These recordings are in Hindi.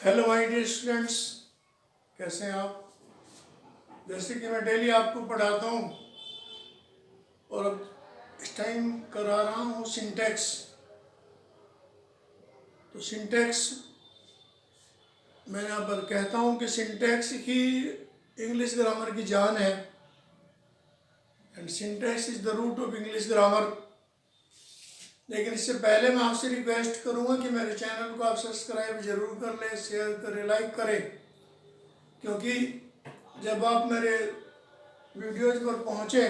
हेलो माय डियर स्टूडेंट्स, कैसे हैं आप। जैसे कि मैं डेली आपको पढ़ाता हूँ और अब इस टाइम करा रहा हूँ सिंटैक्स। तो सिंटैक्स मैं यहाँ पर कहता हूँ कि सिंटैक्स ही इंग्लिश ग्रामर की जान है and syntax is the root of English grammar. लेकिन इससे पहले मैं आपसे रिक्वेस्ट करूँगा कि मेरे चैनल को आप सब्सक्राइब जरूर कर लें, शेयर करें, लाइक करें, क्योंकि जब आप मेरे वीडियोज पर पहुँचे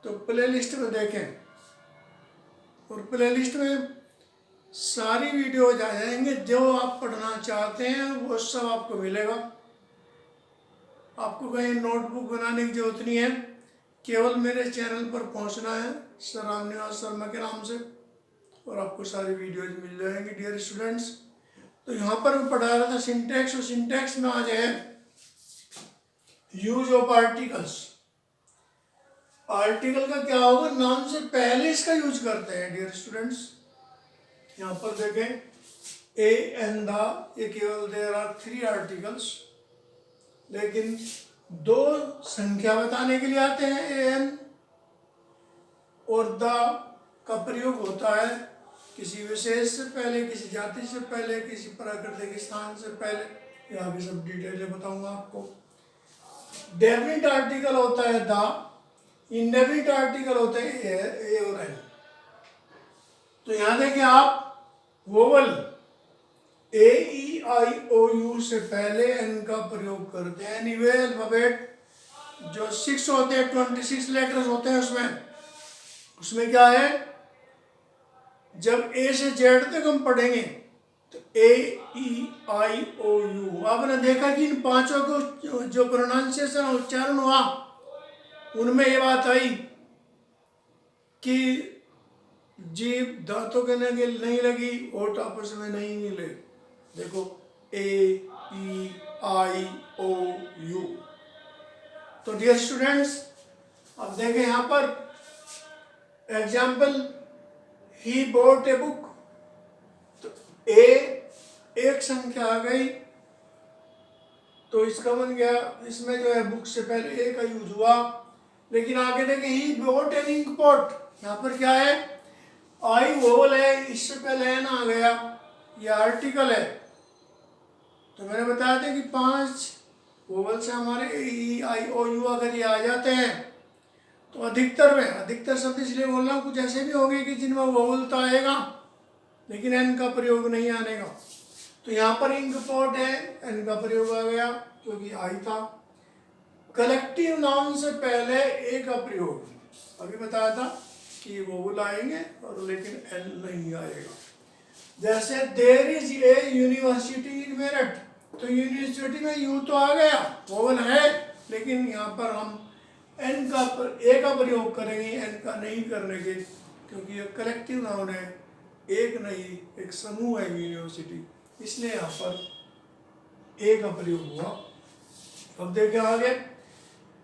तो प्लेलिस्ट में देखें और प्लेलिस्ट में सारी वीडियोज आ जाएंगे। जो आप पढ़ना चाहते हैं वो सब आपको मिलेगा। आपको कहीं नोटबुक बनाने की जरूरत नहीं है, केवल मेरे चैनल पर पहुंचना है सर रामनिवास शर्मा के नाम से और आपको सारी वीडियोज मिल जाएंगी डियर स्टूडेंट्स। तो यहाँ पर मैं पढ़ा रहा था सिंटैक्स, और सिंटैक्स में आज है यूज ऑफ आर्टिकल्स। आर्टिकल का क्या होगा, नाम से पहले इसका यूज करते हैं डियर स्टूडेंट्स। यहाँ पर देखें ए एंड द, ये केवल देयर आर 3 आर्टिकल्स, लेकिन 2 संख्या बताने के लिए आते हैं ए एन, और द का प्रयोग होता है किसी विशेष से पहले, किसी जाति से पहले, किसी प्राकृतिक स्थान से पहले। यहाँ भी सब डिटेल बताऊंगा आपको। डेफिनिट आर्टिकल होता है द, इंडेफिनिट आर्टिकल होते हैं ए और एन। तो यहाँ देखिए आप vowel A E I O you से पहले एन का प्रयोग करते हैं। एनीवे अल्फाबेट जो 6 होते हैं, 26 लेटर्स होते हैं, उसमें क्या है, जब ए से जेड तक हम पढ़ेंगे तो ए ई आई ओ यू। आपने देखा कि इन 5 को जो प्रोनाउंसिएशन उच्चारण हुआ उनमें ये बात आई कि जीभ दांतों के नहीं लगी, ओठ आपस में नहीं मिले। देखो ए ई आई ओ यू। तो डियर स्टूडेंट्स, अब देखें यहाँ पर example, he bought a book. तो ए एक संख्या आ गई, तो इसका बन गया, इसमें जो है बुक से पहले ए का यूज हुआ। लेकिन आगे देखें he bought an ink pot, यहाँ पर क्या है, आई वोवल है, इससे पहले एन आ गया, ये आर्टिकल है। तो मैंने बताया था कि 5 वोवल से हमारे ई आई ओ यू अगर ये आ जाते हैं तो अधिकतर शब्द इसलिए बोल रहा हूँ कुछ ऐसे भी होंगे कि जिनमें वोवल तो आएगा लेकिन एन का प्रयोग नहीं आने का। तो यहाँ पर इंक पॉट है, एन का प्रयोग आ गया क्योंकि आई था। कलेक्टिव नाउन से पहले ए का प्रयोग अभी बताया था कि वोवल आएंगे और लेकिन एन नहीं आएगा। जैसे देयर इज ए यूनिवर्सिटी इन मेरठ, तो यूनिवर्सिटी में यू तो आ गया, वोवल है, लेकिन यहाँ पर हम एन का ए का प्रयोग करेंगे, एन का नहीं करने के, क्योंकि ये कलेक्टिव नाउन है, एक नहीं, एक समूह है यूनिवर्सिटी, इसलिए यहाँ पर ए का प्रयोग हुआ। अब देखें आगे,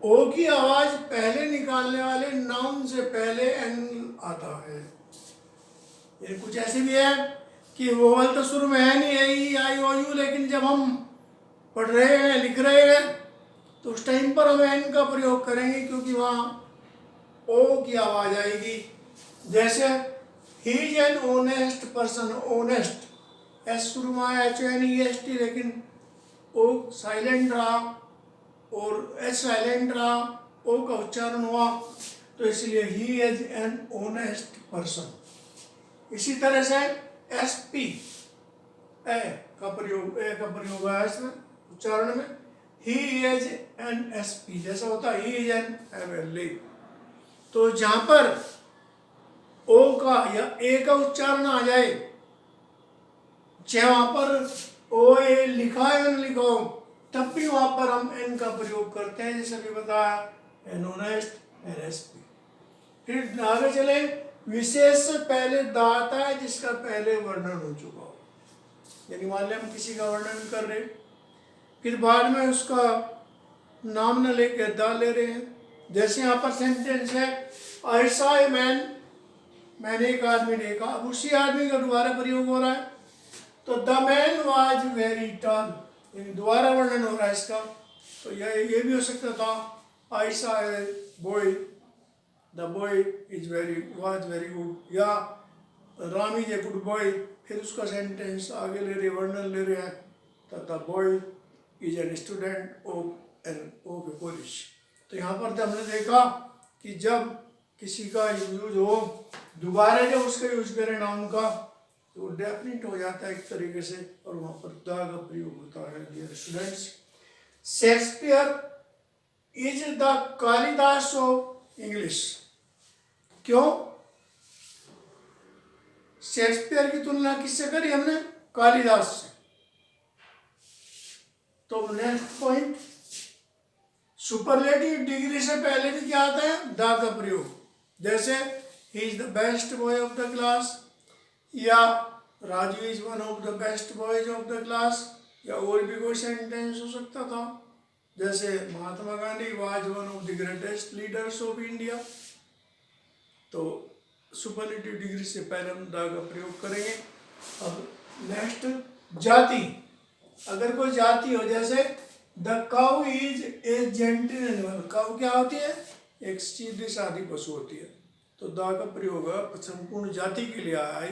ओ की आवाज पहले निकालने वाले नाउन से पहले एन आता है। ये कुछ ऐसे भी है कि वोवल तो शुरू में है नहीं, ए ई आई ओ यू, लेकिन जब हम पढ़ रहे हैं, लिख रहे हैं, तो उस टाइम पर हम एन का प्रयोग करेंगे क्योंकि वहाँ ओ की आवाज आएगी। जैसे ही is an honest person, honest S शुरू में आया, H N E S T, लेकिन ओ साइलेंट रहा और एच साइलेंट रहा, ओ का उच्चारण हुआ, तो इसलिए ही इज एन ऑनेस्ट पर्सन। इसी तरह से एस पी ए का प्रयोग है इसमें उच्चारण में, he is an S P, जैसा होता है he is an M L A. तो जहां पर ओ का या ए का उच्चारण आ जाए, चाहे वहां पर ओ ए लिखा है या लिखा हो, तब भी वहां पर हम एन का प्रयोग करते हैं, जैसे भी बताया, an honest, an S P. फिर आगे चले, विशेष से पहले दा आता है जिसका पहले वर्णन हो चुका हो, यानी मान लिया हम किसी का वर्णन कर रहे, फिर बाद में उसका नाम न लेके दा ले रहे हैं। जैसे यहाँ पर सेंटेंस है, आई सॉ ए मैन, मैंने एक आदमी देखा, अब उसी आदमी का दोबारा प्रयोग हो रहा है, तो the man was very tall, दोबारा वर्णन हो रहा है इसका। तो ये भी हो सकता था I saw a boy, the boy is very was very good, या Ram is a good boy. फिर उसका सेंटेंस आगे ले रहे, वर्णन ले रहे हैं, the boy is an student of A college. तो यहाँ पर तो हमने देखा कि जब किसी का यूज हो, दोबारा जब उसका यूज करें नाउन का, तो डेफिनेट हो जाता है एक तरीके से, और वहाँ पर द का प्रयोग होता है। Dear students, Shakespeare is the Kalidasa of English. क्यों? शेक्सपियर की तुलना किससे करी हमने? कालिदास से। तो नेक्स्ट पॉइंट, सुपरलेटिव डिग्री से पहले भी क्या आता है? द का प्रयोग, जैसे ही is the best boy of the class, या Raju is one of the best boys of the class, या और भी कोई सेंटेंस हो सकता था, जैसे Mahatma Gandhi was one of the greatest leaders of India. तो सुपरलेटिव डिग्री से पहले हम द का प्रयोग करेंगे। अब नेक्स्ट, जाति। अगर कोई जाति हो, जैसे the cow is a gentle animal, cow क्या होती है? एक सीधी सादी पशु होती है। तो द का प्रयोग संपूर्ण जाति के लिए आया है।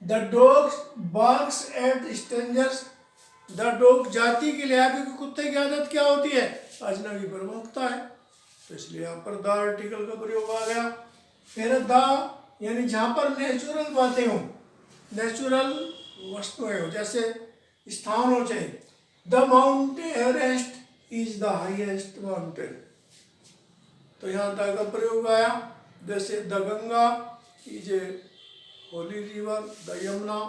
The dog barks at strangers, the dog जाति के लिए आया क्योंकि कुत्ते की आदत क्या होती है? अजनबी पर भौंकता है, तो इसलिए यहाँ पर द आर्टिकल का प्रयोग आ गया। फिर द यानी जहाँ पर नेचुरल बातें हो, नेचुरल वस्तुएं हो, जैसे स्थान हो, चाहे the mount Everest is the highest mountain, तो यहाँ द का प्रयोग आया। जैसे the Ganga is a Holi river, the Yamuna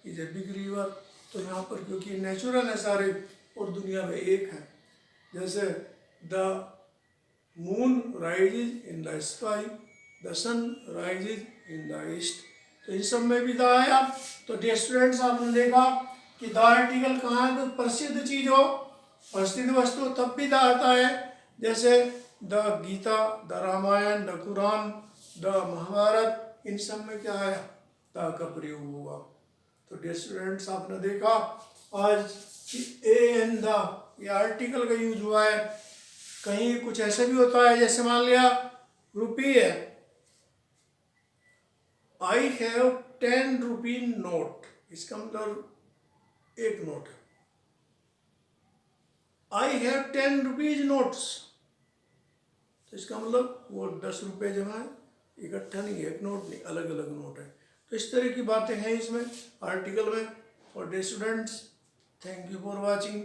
is a big river, तो यहाँ पर क्योंकि नेचुरल है सारे और दुनिया में एक है। जैसे the moon rises in the sky, the sun rises in the east, तो इन सब में भी द आया। तो डियर स्टूडेंट्स, आपने देखा कि द आर्टिकल कहाँ है? तो प्रसिद्ध चीज हो, प्रसिद्ध वस्तु, तब भी द आता है। जैसे the Gita, the Ramayana, the Quran, the Mahabharata, इन सब में क्या है? द का प्रयोग हुआ। तो डियर स्टूडेंट्स, आपने देखा आज ए एन द, ये आर्टिकल का यूज हुआ है। कहीं कुछ ऐसे भी होता है, जैसे मान लिया रुपी है, आई हैव 10 रुपी नोट, इसका मतलब एक नोट है। आई हैव 10 रुपीज नोट्स, तो इसका मतलब वो 10 रुपये जमा है, इकट्ठा नहीं है, एक नोट नहीं, अलग अलग नोट है। तो इस तरह की बातें हैं इसमें आर्टिकल में। और dear students, thank you for watching.